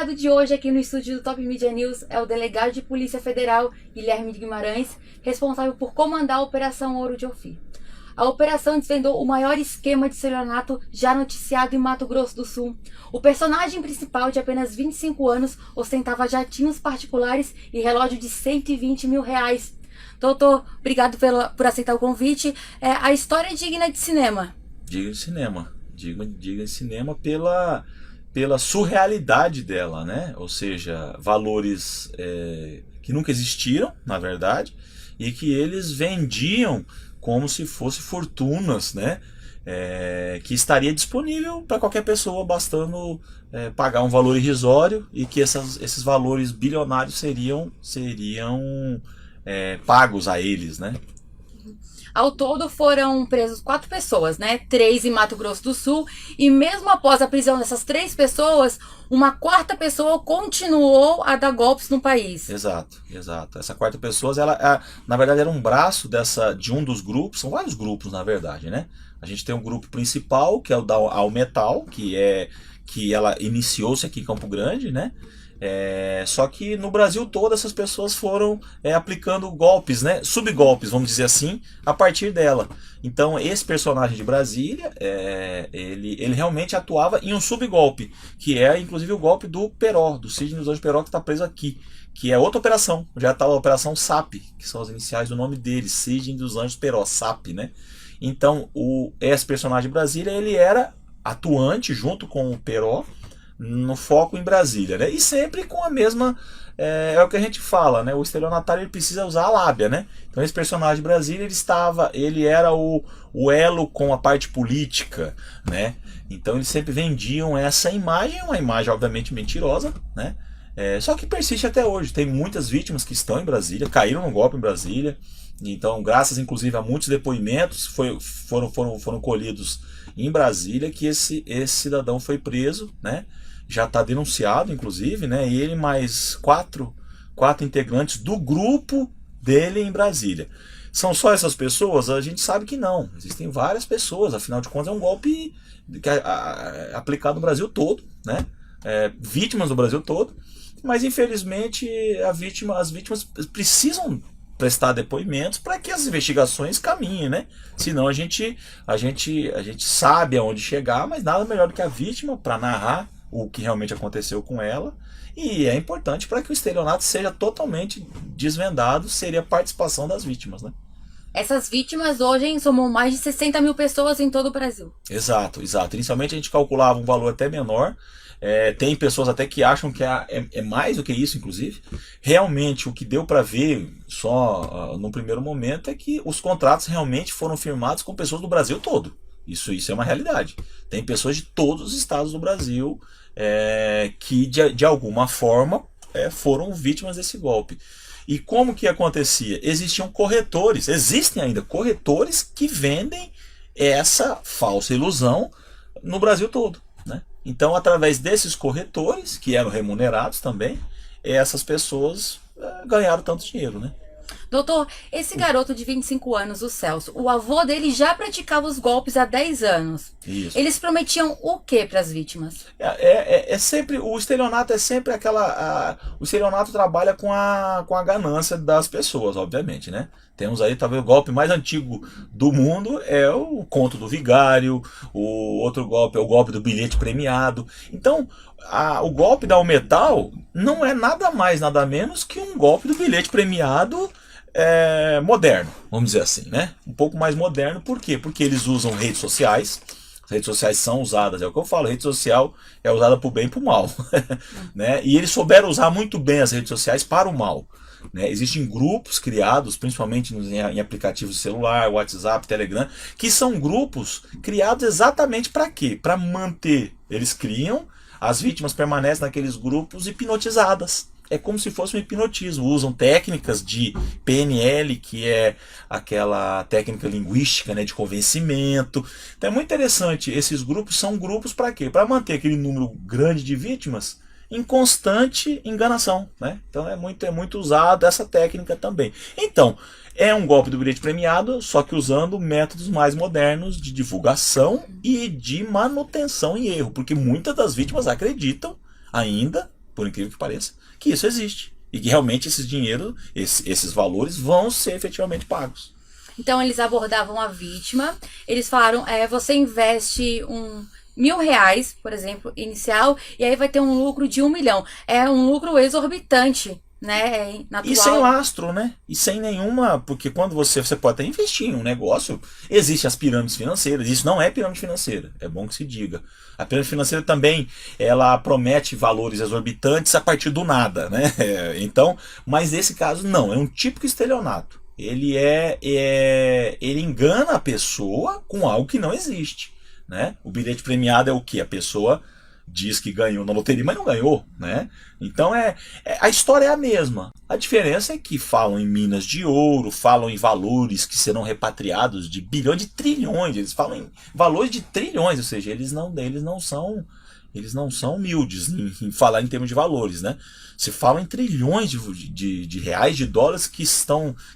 convidado de hoje aqui no estúdio do Top Media News é o delegado de Polícia Federal, Guilherme Guimarães, responsável por comandar a Operação Ouro de Ofir. A operação desvendou o maior esquema de estelionato já noticiado em Mato Grosso do Sul. O personagem principal, de apenas 25 anos, ostentava jatinhos particulares e relógio de R$120 mil. Doutor, obrigado por aceitar o convite. A história é digna de cinema. Digna de cinema. Digna de cinema pela surrealidade dela, né? Ou seja, valores que nunca existiram, na verdade, e que eles vendiam como se fosse fortunas, né? Que estaria disponível para qualquer pessoa, bastando pagar um valor irrisório, e que esses valores bilionários seriam pagos a eles, né? Ao todo foram presos 4 pessoas, né? 3 em Mato Grosso do Sul, e mesmo após a prisão dessas 3 pessoas, uma 4ª pessoa continuou a dar golpes no país. Exato. Essa 4ª pessoa, ela, na verdade, era um braço de um dos grupos. São vários grupos, na verdade, né? A gente tem um grupo principal, que é o da Almetal, que ela iniciou-se aqui em Campo Grande, né? Só que no Brasil todo essas pessoas foram aplicando golpes, né? Subgolpes, vamos dizer assim, a partir dela. Então esse personagem de Brasília, ele realmente atuava em um subgolpe, que é inclusive o golpe do Peró, do Sidney dos Anjos Peró, que está preso aqui, que é outra operação, já está a Operação SAP, que são as iniciais do nome dele, Sidney dos Anjos Peró, SAP, né? Então esse personagem de Brasília, ele era atuante junto com o Peró, no foco em Brasília, né? E sempre com a mesma, o que a gente fala, né? O estelionatário, ele precisa usar a lábia, né? Então esse personagem de Brasília, ele era o elo com a parte política, né? Então eles sempre vendiam essa imagem, uma imagem obviamente mentirosa, né? Só que persiste até hoje. Tem muitas vítimas que estão em Brasília, caíram no golpe em Brasília. Então, graças inclusive a muitos depoimentos foram colhidos em Brasília, que esse cidadão foi preso, né? Já está denunciado, inclusive, né? E ele mais quatro integrantes do grupo dele em Brasília. São só essas pessoas? A gente sabe que não. Existem várias pessoas, afinal de contas é um golpe aplicado no Brasil todo, né? Vítimas do Brasil todo. Mas infelizmente as vítimas precisam prestar depoimentos para que as investigações caminhem, né? Senão a gente sabe aonde chegar, mas nada melhor do que a vítima para narrar o que realmente aconteceu com ela. E é importante para que o estelionato seja totalmente desvendado, seria a participação das vítimas, né? Essas vítimas hoje somam mais de 60 mil pessoas em todo o Brasil. Exato. Inicialmente a gente calculava um valor até menor. Tem pessoas até que acham que é mais do que isso, inclusive. Realmente o que deu para ver só no primeiro momento é que os contratos realmente foram firmados com pessoas do Brasil todo. Isso é uma realidade. Tem pessoas de todos os estados do Brasil que de alguma forma foram vítimas desse golpe. E como que acontecia? Existem ainda corretores que vendem essa falsa ilusão no Brasil todo, né? Então, através desses corretores, que eram remunerados também, essas pessoas ganharam tanto dinheiro, né? Doutor, esse garoto de 25 anos, o Celso, o avô dele já praticava os golpes há 10 anos. Isso. Eles prometiam o que para as vítimas? O estelionato é sempre o estelionato trabalha com a ganância das pessoas, obviamente, né? Temos aí, talvez, o golpe mais antigo do mundo é o conto do vigário, o outro golpe é o golpe do bilhete premiado. Então, o golpe da Almetal não é nada mais, nada menos que um golpe do bilhete premiado moderno, vamos dizer assim, né? Um pouco mais moderno, por quê? Porque eles usam redes sociais. As redes sociais são usadas, é o que eu falo, a rede social é usada para o bem e para o mal, né? E eles souberam usar muito bem as redes sociais para o mal, né? Existem grupos criados, principalmente em aplicativos de celular, WhatsApp, Telegram, que são grupos criados exatamente para quê? Para manter, eles criam, as vítimas permanecem naqueles grupos hipnotizadas. É como se fosse um hipnotismo. Usam técnicas de PNL, que é aquela técnica linguística, né, de convencimento. Então é muito interessante. Esses grupos são grupos para quê? Para manter aquele número grande de vítimas em constante enganação, né? Então é muito usado essa técnica também. Então, é um golpe do bilhete premiado, só que usando métodos mais modernos de divulgação e de manutenção em erro. Porque muitas das vítimas acreditam ainda, por incrível que pareça, que isso existe. E que realmente esses dinheiro, esses valores vão ser efetivamente pagos. Então eles abordavam a vítima, eles falaram, você investe R$ 1.000, por exemplo, inicial, e aí vai ter um lucro de 1 milhão. É um lucro exorbitante, né? Natural. E sem lastro, né? E sem nenhuma. Porque quando você pode até investir em um negócio, existem as pirâmides financeiras. Isso não é pirâmide financeira, é bom que se diga. A pirâmide financeira também, ela promete valores exorbitantes a partir do nada, né? Então, mas nesse caso não, é um típico estelionato. Ele engana a pessoa com algo que não existe, né? O bilhete premiado é o que? A pessoa diz que ganhou na loteria, mas não ganhou, né? Então a história é a mesma. A diferença é que falam em minas de ouro, falam em valores que serão repatriados de bilhões, de trilhões. Eles falam em valores de trilhões, ou seja, eles não são humildes em falar em termos de valores, né? Se falam em trilhões de reais, de dólares que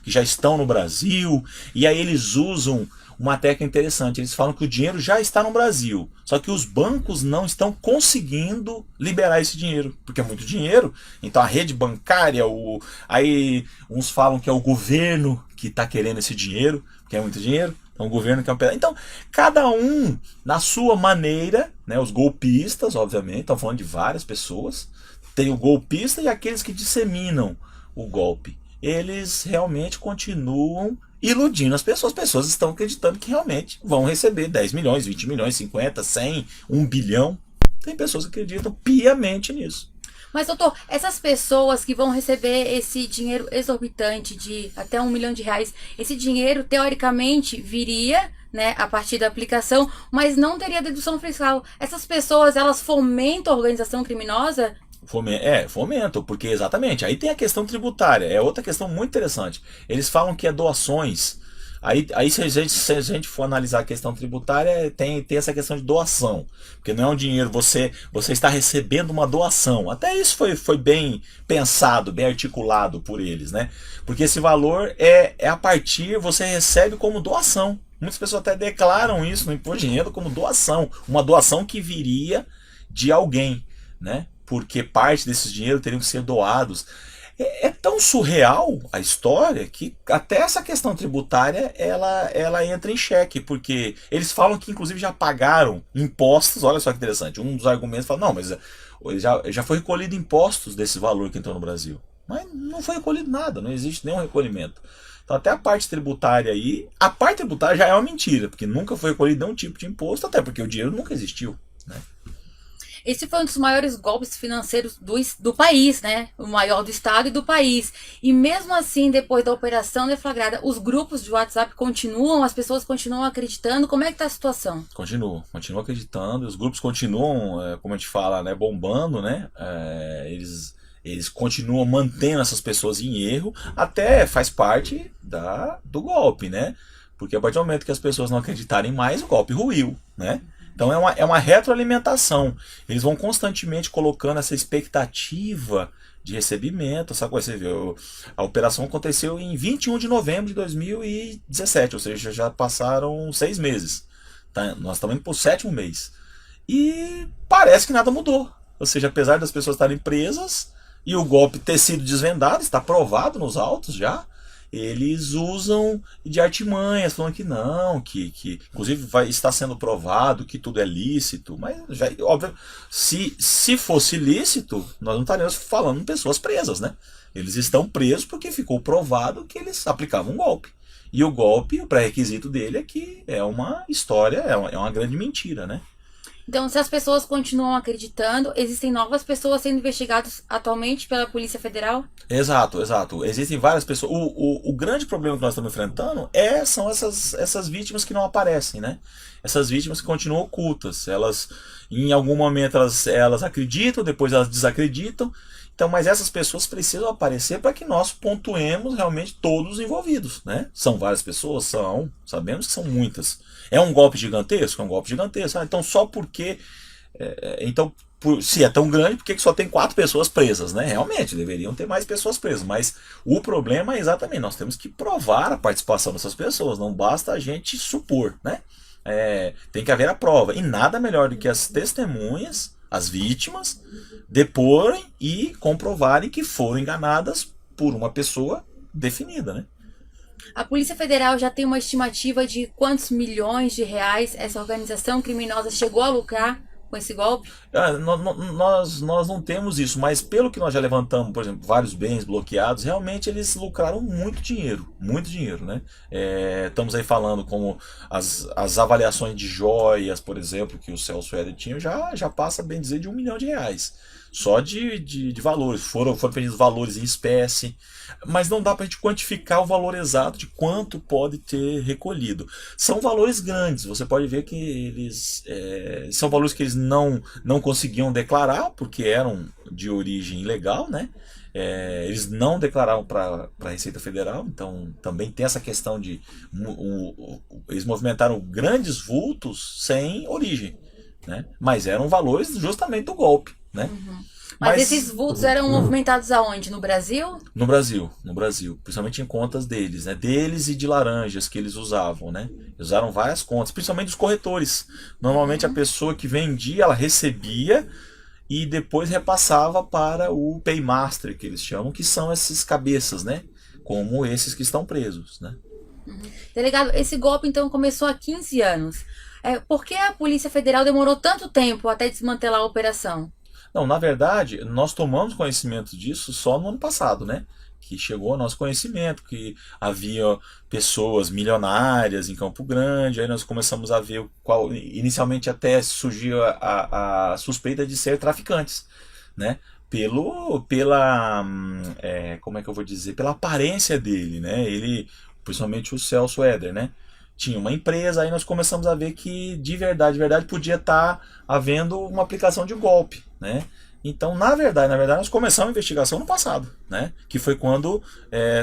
já estão no Brasil, e aí eles usam uma técnica interessante. Eles falam que o dinheiro já está no Brasil, só que os bancos não estão conseguindo liberar esse dinheiro, porque é muito dinheiro. Então a rede bancária, aí uns falam que é o governo que está querendo esse dinheiro, porque é muito dinheiro. Então o governo quer um pedaço. Então cada um na sua maneira, né? Os golpistas, obviamente, estão falando de várias pessoas. Tem o golpista e aqueles que disseminam o golpe. Eles realmente continuam iludindo as pessoas. As pessoas estão acreditando que realmente vão receber 10 milhões, 20 milhões, 50, 100, 1 bilhão. Tem pessoas que acreditam piamente nisso. Mas, doutor, essas pessoas que vão receber esse dinheiro exorbitante de até R$ 1 milhão, esse dinheiro, teoricamente, viria, né, a partir da aplicação, mas não teria dedução fiscal. Essas pessoas, elas fomentam a organização criminosa? Fomentam, porque exatamente, aí tem a questão tributária, é outra questão muito interessante. Eles falam que é doações. Aí se a gente for analisar a questão tributária, tem essa questão de doação. Porque não é um dinheiro, você está recebendo uma doação. Até isso foi bem pensado, bem articulado por eles, né? Porque esse valor é a partir, você recebe como doação. Muitas pessoas até declaram isso no imposto de renda como doação. Uma doação que viria de alguém, né? Porque parte desses dinheiros teriam que ser doados. É tão surreal a história que até essa questão tributária ela entra em xeque, porque eles falam que inclusive já pagaram impostos. Olha só que interessante, um dos argumentos fala, não, mas já foi recolhido impostos desse valor que entrou no Brasil, mas não foi recolhido nada, não existe nenhum recolhimento. Então até a parte tributária aí, a parte tributária já é uma mentira, porque nunca foi recolhido nenhum tipo de imposto, até porque o dinheiro nunca existiu, né? Esse foi um dos maiores golpes financeiros do país, né? O maior do estado e do país. E mesmo assim, depois da operação deflagrada, os grupos de WhatsApp continuam, as pessoas continuam acreditando. Como é que está a situação? Continuam acreditando, os grupos continuam, como a gente fala, né, bombando, né? Eles continuam mantendo essas pessoas em erro, até faz parte do golpe, né? Porque a partir do momento que as pessoas não acreditarem mais, o golpe ruiu, né? Então é uma retroalimentação. Eles vão constantemente colocando essa expectativa de recebimento. Essa coisa, você viu, a operação aconteceu em 21 de novembro de 2017, ou seja, já passaram 6 meses. Tá? Nós estamos indo para o 7º mês. E parece que nada mudou. Ou seja, apesar das pessoas estarem presas e o golpe ter sido desvendado, está provado nos autos já, eles usam de artimanhas, falando que não, que inclusive está sendo provado que tudo é lícito, mas já, óbvio, se fosse lícito, nós não estaríamos falando em pessoas presas, né? Eles estão presos porque ficou provado que eles aplicavam um golpe. E o golpe, o pré-requisito dele é que é uma história, é uma grande mentira, né? Então, se as pessoas continuam acreditando, existem novas pessoas sendo investigadas atualmente pela Polícia Federal? Exato. Existem várias pessoas. O grande problema que nós estamos enfrentando são essas vítimas que não aparecem, né? Essas vítimas que continuam ocultas. Elas, em algum momento, elas acreditam, depois elas desacreditam. Então, mas essas pessoas precisam aparecer para que nós pontuemos realmente todos os envolvidos, né? São várias pessoas? Sabemos que são muitas. É um golpe gigantesco? É um golpe gigantesco. Então, só porque... se é tão grande, por que só tem 4 pessoas presas, né? Realmente, deveriam ter mais pessoas presas. Mas o problema é exatamente, nós temos que provar a participação dessas pessoas. Não basta a gente supor, né? Tem que haver a prova. E nada melhor do que as testemunhas as vítimas deporem e comprovarem que foram enganadas por uma pessoa definida, né? A Polícia Federal já tem uma estimativa de quantos milhões de reais essa organização criminosa chegou a lucrar com esse golpe? Nós não temos isso, mas pelo que nós já levantamos, por exemplo, vários bens bloqueados, realmente eles lucraram muito dinheiro, né? Estamos aí falando como as avaliações de joias, por exemplo, que o Celso Éder tinha, já passa, bem dizer, de R$ 1 milhão. Só de valores, foram pedidos valores em espécie, mas não dá para a gente quantificar o valor exato de quanto pode ter recolhido. São valores grandes, você pode ver que eles são valores que eles não conseguiam declarar, porque eram de origem ilegal, né? Eles não declaravam para a Receita Federal, então também tem essa questão de eles movimentaram grandes vultos sem origem, né? Mas eram valores justamente do golpe, né? Mas esses vultos eram movimentados aonde? No Brasil? No Brasil, principalmente em contas deles, né? Deles e de laranjas que eles usavam, né? Usaram várias contas, principalmente os corretores. Normalmente a pessoa que vendia, ela recebia e depois repassava para o paymaster, que eles chamam, que são esses cabeças, né? Como esses que estão presos, né? Delegado, esse golpe então começou há 15 anos. Por que a Polícia Federal demorou tanto tempo até desmantelar a operação? Não, na verdade, nós tomamos conhecimento disso só no ano passado, né? Que chegou ao nosso conhecimento, que havia pessoas milionárias em Campo Grande, aí nós começamos a ver inicialmente até surgiu a suspeita de ser traficantes, né? Como é que eu vou dizer? Pela aparência dele, né? Ele, principalmente o Celso Éder, né? Tinha uma empresa, aí nós começamos a ver que de verdade podia estar havendo uma aplicação de golpe, né? Então, na verdade, nós começamos a investigação no passado, né? Que foi quando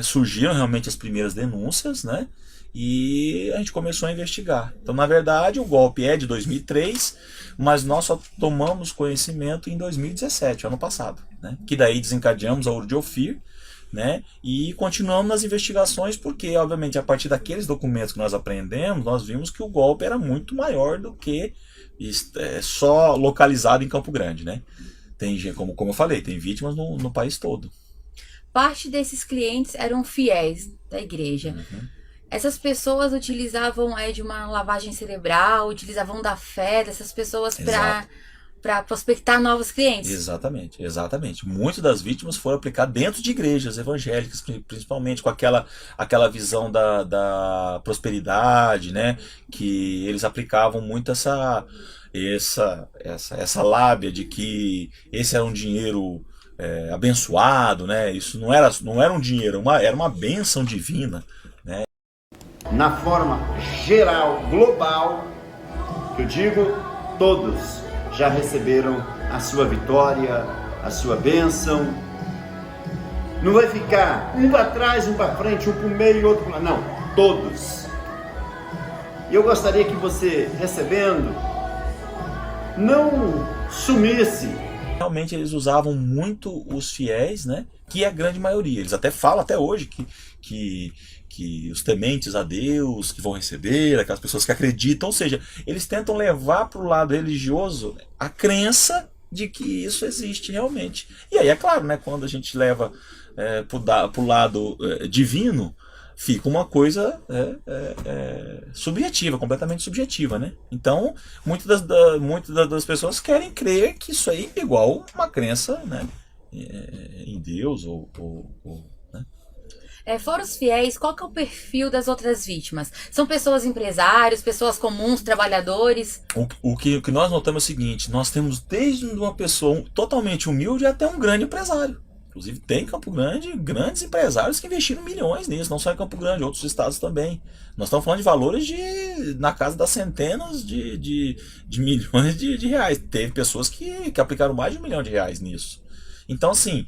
surgiram realmente as primeiras denúncias, né? E a gente começou a investigar. Então, na verdade, o golpe é de 2003, mas nós só tomamos conhecimento em 2017, ano passado, né? Que daí desencadeamos a Ouro de Ofir, né? E continuamos nas investigações porque, obviamente, a partir daqueles documentos que nós aprendemos, nós vimos que o golpe era muito maior do que só localizado em Campo Grande, né? Tem, como eu falei, tem vítimas no país todo. Parte desses clientes eram fiéis da igreja. Essas pessoas utilizavam de uma lavagem cerebral, utilizavam da fé dessas pessoas para prospectar novos clientes. Exatamente. Muitas das vítimas foram aplicadas dentro de igrejas evangélicas, principalmente com aquela visão da prosperidade, né? Que eles aplicavam muito essa lábia de que esse era um dinheiro abençoado, né? Isso não era um dinheiro, era uma bênção divina, né? Na forma geral, global, que eu digo, todos já receberam a sua vitória, a sua bênção. Não vai ficar um para trás, um para frente, um para o meio e outro para... Não, todos. E eu gostaria que você, recebendo, não sumisse. Realmente eles usavam muito os fiéis, né? Que é a grande maioria. Eles até falam até hoje que os tementes a Deus, que vão receber, aquelas pessoas que acreditam, ou seja, eles tentam levar para o lado religioso a crença de que isso existe realmente. E aí é claro, né? Quando a gente leva para o lado divino, fica uma coisa subjetiva, completamente subjetiva, né? Então, muitas das pessoas querem crer que isso aí é igual uma crença, né, em Deus né? Fora os fiéis, qual que é o perfil das outras vítimas? São pessoas empresários, pessoas comuns, trabalhadores? O que nós notamos é o seguinte, nós temos desde uma pessoa totalmente humilde até um grande empresário. Inclusive tem em Campo Grande grandes empresários que investiram milhões nisso, não só em Campo Grande, outros estados também. Nós estamos falando de valores na casa das centenas de milhões de reais. Teve pessoas que aplicaram mais de R$ 1 milhão nisso. Então, assim,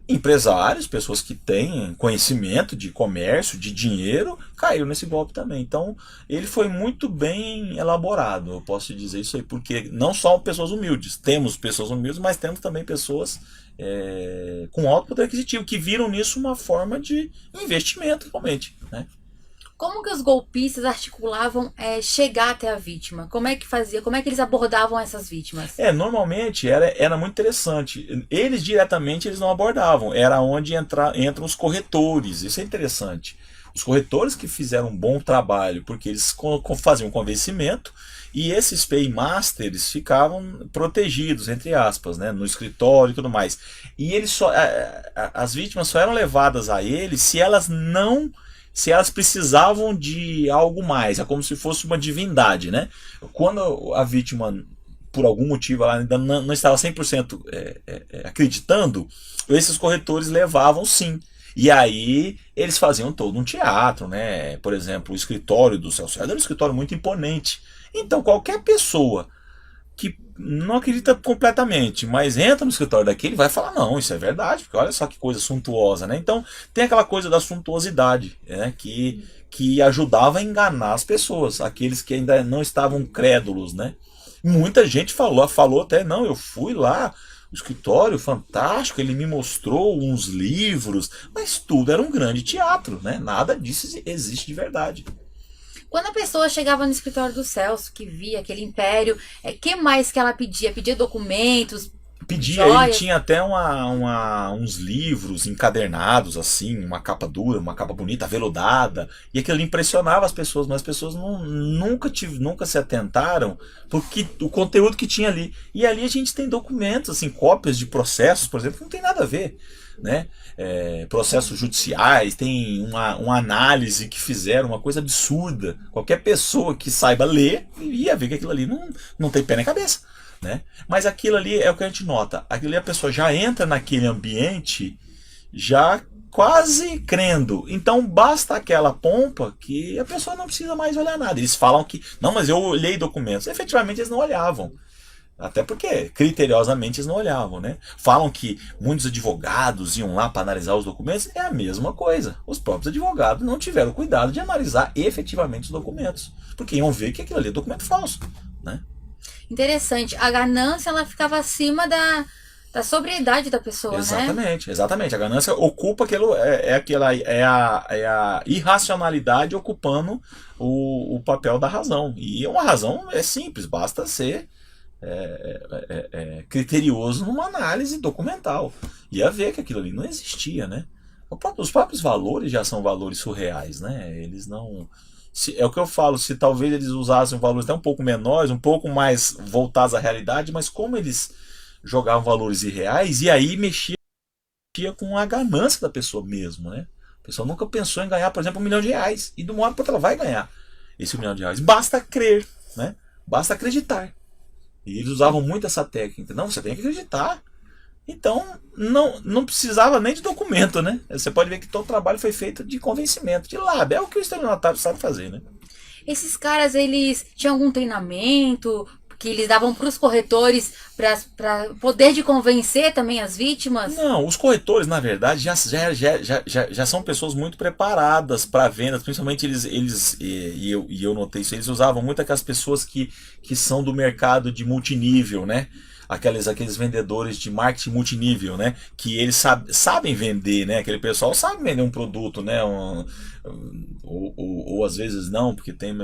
empresários, pessoas que têm conhecimento de comércio, de dinheiro, caíram nesse golpe também. Então, ele foi muito bem elaborado, eu posso dizer isso aí, porque não só pessoas humildes, temos pessoas humildes, mas temos também pessoas com alto poder aquisitivo, que viram nisso uma forma de investimento, realmente, né? Como que os golpistas articulavam chegar até a vítima? Como é que fazia? Como é que eles abordavam essas vítimas? Normalmente era muito interessante. Eles diretamente eles não abordavam. Era onde entram os corretores. Isso é interessante. Os corretores que fizeram um bom trabalho, porque eles faziam convencimento e esses paymasters ficavam protegidos, entre aspas, né, no escritório e tudo mais. E eles as vítimas só eram levadas a eles se elas precisavam de algo mais, é como se fosse uma divindade, né? Quando a vítima, por algum motivo, ela ainda não estava 100% acreditando, esses corretores levavam sim. E aí eles faziam todo um teatro, né? Por exemplo, o escritório do Celso era um escritório muito imponente. Então qualquer pessoa que não acredita completamente, mas entra no escritório daquele vai falar, não, isso é verdade, porque olha só que coisa suntuosa, né? Então tem aquela coisa da suntuosidade, né? Que ajudava a enganar as pessoas, aqueles que ainda não estavam crédulos, né? Muita gente falou até, não, eu fui lá, o escritório fantástico, ele me mostrou uns livros, mas tudo era um grande teatro, né? Nada disso existe de verdade. Quando a pessoa chegava no escritório do Celso, que via aquele império, que mais que ela pedia? Pedia documentos, Pedia, joias? ele tinha até uns livros encadernados, assim, uma capa dura, uma capa bonita, aveludada, e aquilo impressionava as pessoas, mas as pessoas nunca se atentaram porque o conteúdo que tinha ali. E ali a gente tem documentos, assim, cópias de processos, por exemplo, que não tem nada a ver, né? Processos judiciais, tem uma análise que fizeram, uma coisa absurda. Qualquer pessoa que saiba ler ia ver que aquilo ali não tem pé nem cabeça, né? Mas aquilo ali é o que a gente nota. Aquilo ali a pessoa já entra naquele ambiente já quase crendo. Então basta aquela pompa que a pessoa não precisa mais olhar nada. Eles falam que, não, mas eu olhei documentos. Efetivamente eles não olhavam. Até porque, criteriosamente, eles não olhavam, né? Falam que muitos advogados iam lá para analisar os documentos. É a mesma coisa. Os próprios advogados não tiveram cuidado de analisar efetivamente os documentos. Porque iam ver que aquilo ali é documento falso, né? Interessante. A ganância, ela ficava acima da sobriedade da pessoa, Exatamente, né? Exatamente. A ganância ocupa aquilo, é a irracionalidade ocupando o papel da razão. E uma razão é simples, basta ser criterioso numa análise documental. Ia ver que aquilo ali não existia, né? Os próprios valores já são valores surreais, né? Eles não... é o que eu falo, se talvez eles usassem valores até um pouco menores, um pouco mais voltados à realidade, mas como eles jogavam valores irreais, e aí mexia com a ganância da pessoa mesmo, né? A pessoa nunca pensou em ganhar, por exemplo, R$1 milhão, e de uma hora para outra ela vai ganhar esse R$1 milhão. Basta crer, né? Basta acreditar. E eles usavam muito essa técnica. Não, você tem que acreditar. Então, não precisava nem de documento, né? Você pode ver que todo o trabalho foi feito de convencimento, de lábia. É o que o estelionatário sabe fazer, né? Esses caras, eles tinham algum treinamento que eles davam para os corretores para poder de convencer também as vítimas? Não, os corretores, na verdade, já são pessoas muito preparadas para vendas. Principalmente eu notei isso, eles usavam muito aquelas pessoas que são do mercado de multinível, né? Aqueles vendedores de marketing multinível, né? Que eles sabem vender, né? Aquele pessoal sabe vender um produto, né? Ou às vezes não, porque tem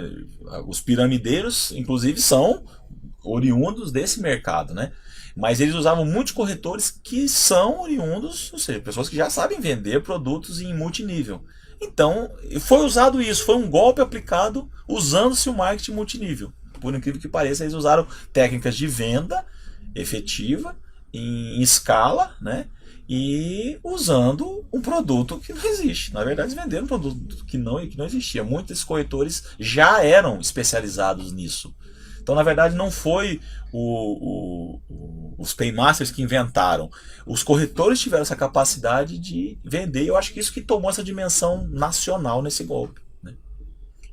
os piramideiros, inclusive, são oriundos desse mercado, né? Mas eles usavam muitos corretores que são oriundos, ou seja, pessoas que já sabem vender produtos em multinível. Então, foi usado isso, foi um golpe aplicado usando-se o marketing multinível. Por incrível que pareça, eles usaram técnicas de venda efetiva, em escala, né? E usando um produto que não existe. Na verdade, eles venderam um produto que não existia. Muitos corretores já eram especializados nisso. Então, na verdade, não foi os paymasters que inventaram. Os corretores tiveram essa capacidade de vender. Eu acho que isso que tomou essa dimensão nacional nesse golpe, né?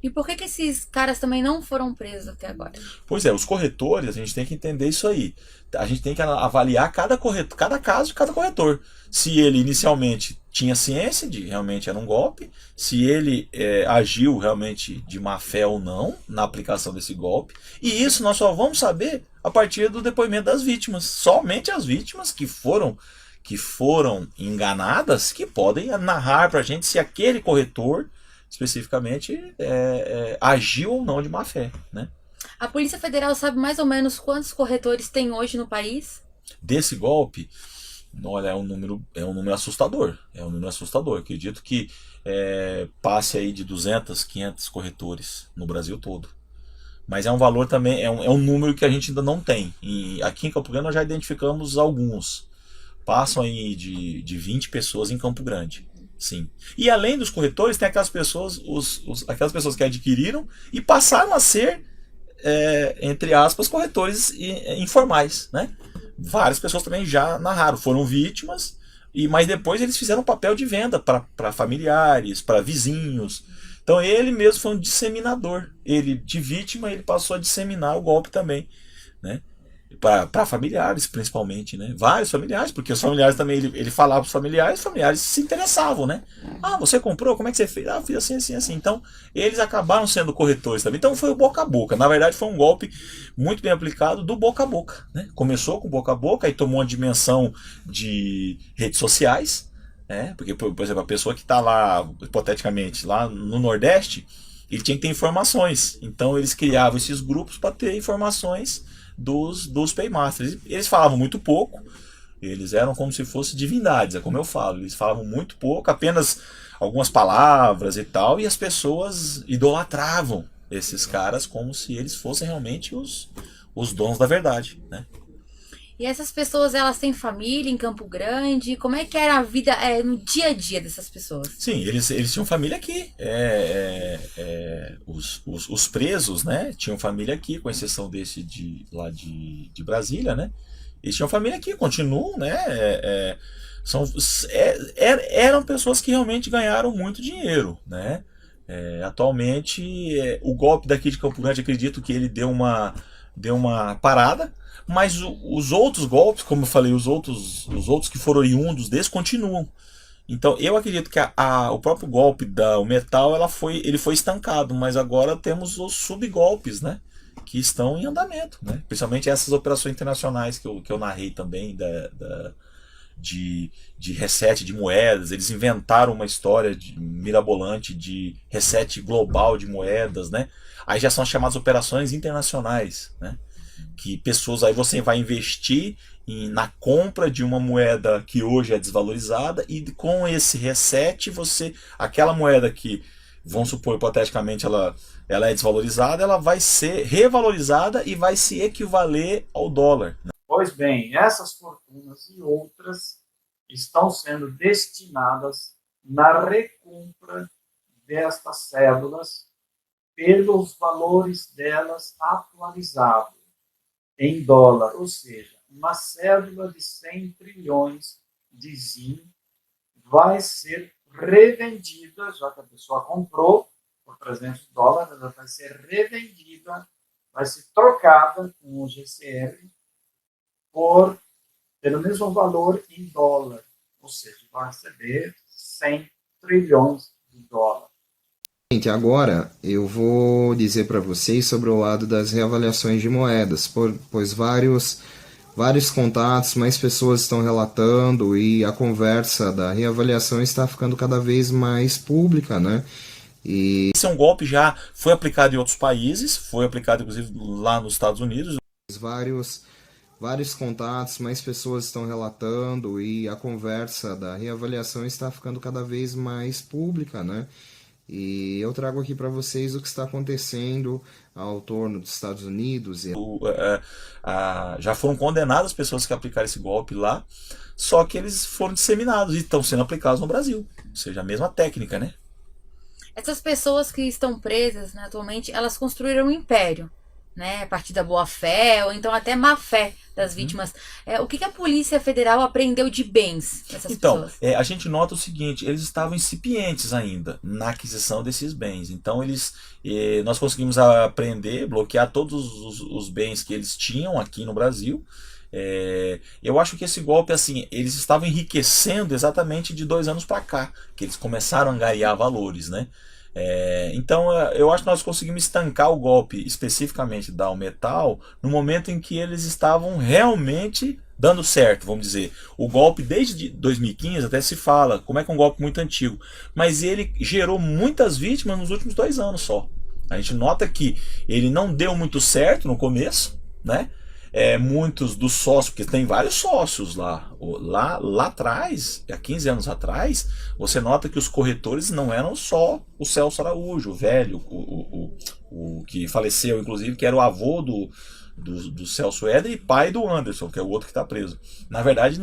E por que esses caras também não foram presos até agora? Pois é, os corretores, a gente tem que entender isso aí. A gente tem que avaliar cada caso de cada corretor. Se ele inicialmente tinha ciência de realmente era um golpe, se ele agiu realmente de má fé ou não na aplicação desse golpe. E isso nós só vamos saber a partir do depoimento das vítimas. Somente as vítimas que foram enganadas que podem narrar para a gente se aquele corretor especificamente agiu ou não de má fé, né? A Polícia Federal sabe mais ou menos quantos corretores tem hoje no país? Desse golpe, olha, é um número assustador. É um número assustador. Eu acredito que passe aí de 200, 500 corretores no Brasil todo. Mas é um valor também, é um número que a gente ainda não tem. E aqui em Campo Grande nós já identificamos alguns. Passam aí de 20 pessoas em Campo Grande. Sim. E além dos corretores, tem aquelas pessoas, aquelas pessoas que adquiriram e passaram a ser, entre aspas, corretores informais, né? Várias pessoas também já narraram, foram vítimas, mas depois eles fizeram um papel de venda para familiares, para vizinhos. Então ele mesmo foi um disseminador. Ele, de vítima, ele passou a disseminar o golpe também, né? Para familiares, principalmente, né? Vários familiares, porque os familiares também, ele falava para os familiares se interessavam, né? Ah, você comprou? Como é que você fez? Ah, eu fiz assim, assim, assim. Então, eles acabaram sendo corretores também. Então, foi o boca a boca. Na verdade, foi um golpe muito bem aplicado do boca a boca, né? Começou com boca a boca, aí tomou uma dimensão de redes sociais, né? Porque, por exemplo, a pessoa que está lá, hipoteticamente, lá no Nordeste, ele tinha que ter informações. Então, eles criavam esses grupos para ter informações dos paymasters. Eles falavam muito pouco, eles eram como se fossem divindades, é como eu falo, eles falavam muito pouco, apenas algumas palavras e tal, e as pessoas idolatravam esses caras como se eles fossem realmente os donos da verdade, né? E essas pessoas, elas têm família em Campo Grande? Como é que era a vida no dia a dia dessas pessoas? Sim, eles tinham família aqui. Os presos, né, tinham família aqui, com exceção desse lá de Brasília, né? Eles tinham família aqui, continuam, né? Eram pessoas que realmente ganharam muito dinheiro, né? Atualmente, o golpe daqui de Campo Grande, acredito que ele deu uma parada. Mas os outros golpes, como eu falei, os outros que foram oriundos desses continuam. Então eu acredito que o próprio golpe o metal ele foi estancado, mas agora temos os subgolpes, né, que estão em andamento, né? Principalmente essas operações internacionais que eu narrei também de reset de moedas. Eles inventaram uma história mirabolante de reset global de moedas, né? Aí já são chamadas operações internacionais, né? Que pessoas, aí você vai investir na compra de uma moeda que hoje é desvalorizada, e com esse reset, aquela moeda que, vamos supor, hipoteticamente, ela é desvalorizada, ela vai ser revalorizada e vai se equivaler ao dólar. Pois bem, essas fortunas e outras estão sendo destinadas na recompra destas cédulas pelos valores delas atualizados em dólar, ou seja, uma cédula de 100 trilhões de ZIM vai ser revendida, já que a pessoa comprou por 300 dólares, ela vai ser revendida, vai ser trocada com o GCR pelo mesmo valor em dólar, ou seja, vai receber 100 trilhões de dólares. Gente, agora eu vou dizer para vocês sobre o lado das reavaliações de moedas, pois vários contatos, mais pessoas estão relatando e a conversa da reavaliação está ficando cada vez mais pública, né? Esse é um golpe já foi aplicado em outros países, foi aplicado inclusive lá nos Estados Unidos. Vários contatos, mais pessoas estão relatando e a conversa da reavaliação está ficando cada vez mais pública, né? E eu trago aqui para vocês o que está acontecendo ao torno dos Estados Unidos. Já foram condenadas pessoas que aplicaram esse golpe lá, só que eles foram disseminados e estão sendo aplicados no Brasil. Ou seja, a mesma técnica, né? Essas pessoas que estão presas, né, atualmente, elas construíram um império, né, a partir da boa-fé ou então até má-fé das vítimas. O que a Polícia Federal apreendeu de bens dessas pessoas? A gente nota o seguinte: eles estavam incipientes ainda na aquisição desses bens. Então nós conseguimos apreender, bloquear todos os bens que eles tinham aqui no Brasil. Eu acho que esse golpe, assim, eles estavam enriquecendo exatamente de 2 anos para cá, que eles começaram a angariar valores, né? Então eu acho que nós conseguimos estancar o golpe especificamente da Almetal no momento em que eles estavam realmente dando certo, vamos dizer. O golpe desde 2015 até se fala, como é que é um golpe muito antigo, mas ele gerou muitas vítimas nos últimos 2 anos só. A gente nota que ele não deu muito certo no começo, né? Muitos dos sócios, porque tem vários sócios lá atrás, há 15 anos atrás, você nota que os corretores não eram só o Celso Araújo, o velho, o que faleceu, inclusive, que era o avô do Celso Éder e pai do Anderson, que é o outro que está preso. Na verdade,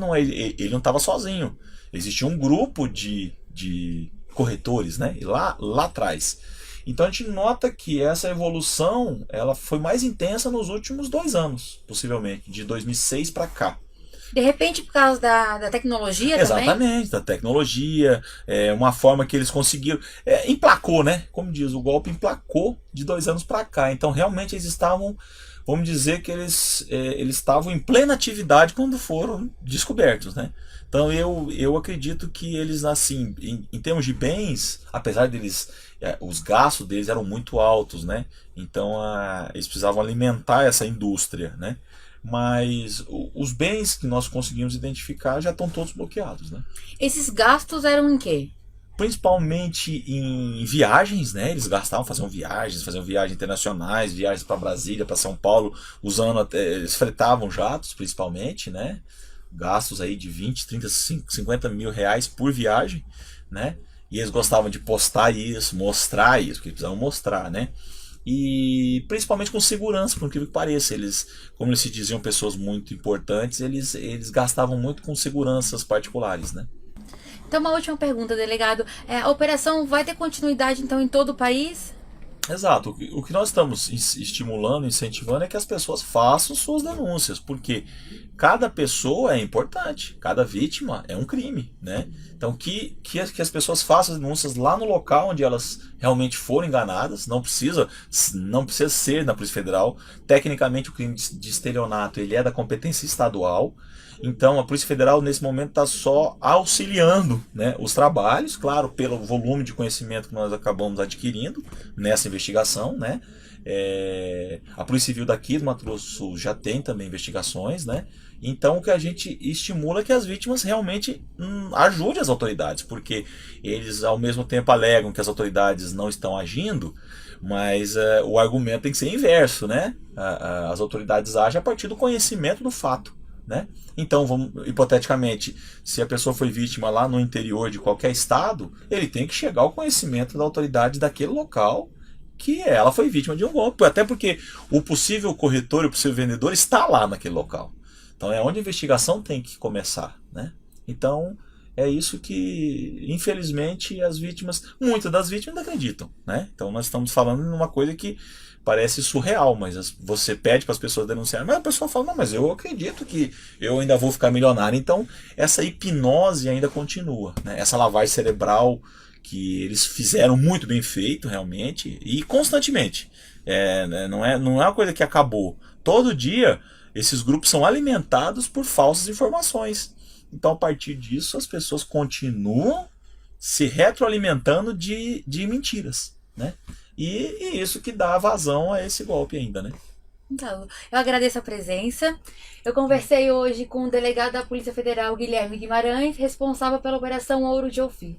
ele não estava sozinho. Existia um grupo de corretores, né? Lá atrás. Então a gente nota que essa evolução ela foi mais intensa nos últimos 2 anos, possivelmente, de 2006 para cá. De repente, por causa da tecnologia também? Exatamente, da tecnologia, uma forma que eles conseguiram. Emplacou, né? Como diz, o golpe emplacou de 2 anos para cá. Então realmente eles estavam, vamos dizer que eles estavam em plena atividade quando foram descobertos, né? Então eu acredito que eles, assim, em termos de bens, apesar deles, os gastos deles eram muito altos, né? Então eles precisavam alimentar essa indústria, né? Mas os bens que nós conseguimos identificar já estão todos bloqueados, né? Esses gastos eram em quê? Principalmente em viagens, né? Eles faziam viagens internacionais, viagens para Brasília, para São Paulo, eles fretavam jatos, principalmente, né? Gastos aí de 20, 30, 50 mil reais por viagem, né? E eles gostavam de postar isso, mostrar isso, porque eles precisavam mostrar, né? E principalmente com segurança, por incrível que pareça. Como eles se diziam pessoas muito importantes, eles gastavam muito com seguranças particulares, né? Então, uma última pergunta, delegado. A operação vai ter continuidade, então, em todo o país? Exato. O que nós estamos estimulando, incentivando é que as pessoas façam suas denúncias, porque cada pessoa é importante, cada vítima é um crime, né? Então que as pessoas façam as denúncias lá no local onde elas realmente foram enganadas, não precisa ser na Polícia Federal. Tecnicamente o crime de estelionato ele é da competência estadual. Então a Polícia Federal nesse momento está só auxiliando, né, os trabalhos, claro, pelo volume de conhecimento que nós acabamos adquirindo nessa investigação, né? A Polícia Civil daqui do Mato Grosso do Sul já tem também investigações, né? Então o que a gente estimula é que as vítimas realmente ajudem as autoridades, porque eles ao mesmo tempo alegam que as autoridades não estão agindo, mas o argumento tem que ser inverso, né? As autoridades agem a partir do conhecimento do fato, né? Então, hipoteticamente, se a pessoa foi vítima lá no interior de qualquer estado, ele tem que chegar ao conhecimento da autoridade daquele local que ela foi vítima de um golpe, até porque o possível corretor e o possível vendedor está lá naquele local. Então é onde a investigação tem que começar, né? Então é isso que, infelizmente, muitas das vítimas não acreditam, né? Então nós estamos falando de uma coisa que parece surreal, mas você pede para as pessoas denunciarem, mas a pessoa fala, não, mas eu acredito que eu ainda vou ficar milionário. Então essa hipnose ainda continua, né? Essa lavagem cerebral que eles fizeram muito bem feito, realmente, e constantemente. Não é uma coisa que acabou. Todo dia esses grupos são alimentados por falsas informações. Então, a partir disso, as pessoas continuam se retroalimentando de mentiras, né? E isso que dá vazão a esse golpe ainda, né? Então, eu agradeço a presença. Eu conversei hoje com o delegado da Polícia Federal, Guilherme Guimarães, responsável pela Operação Ouro de Ofir.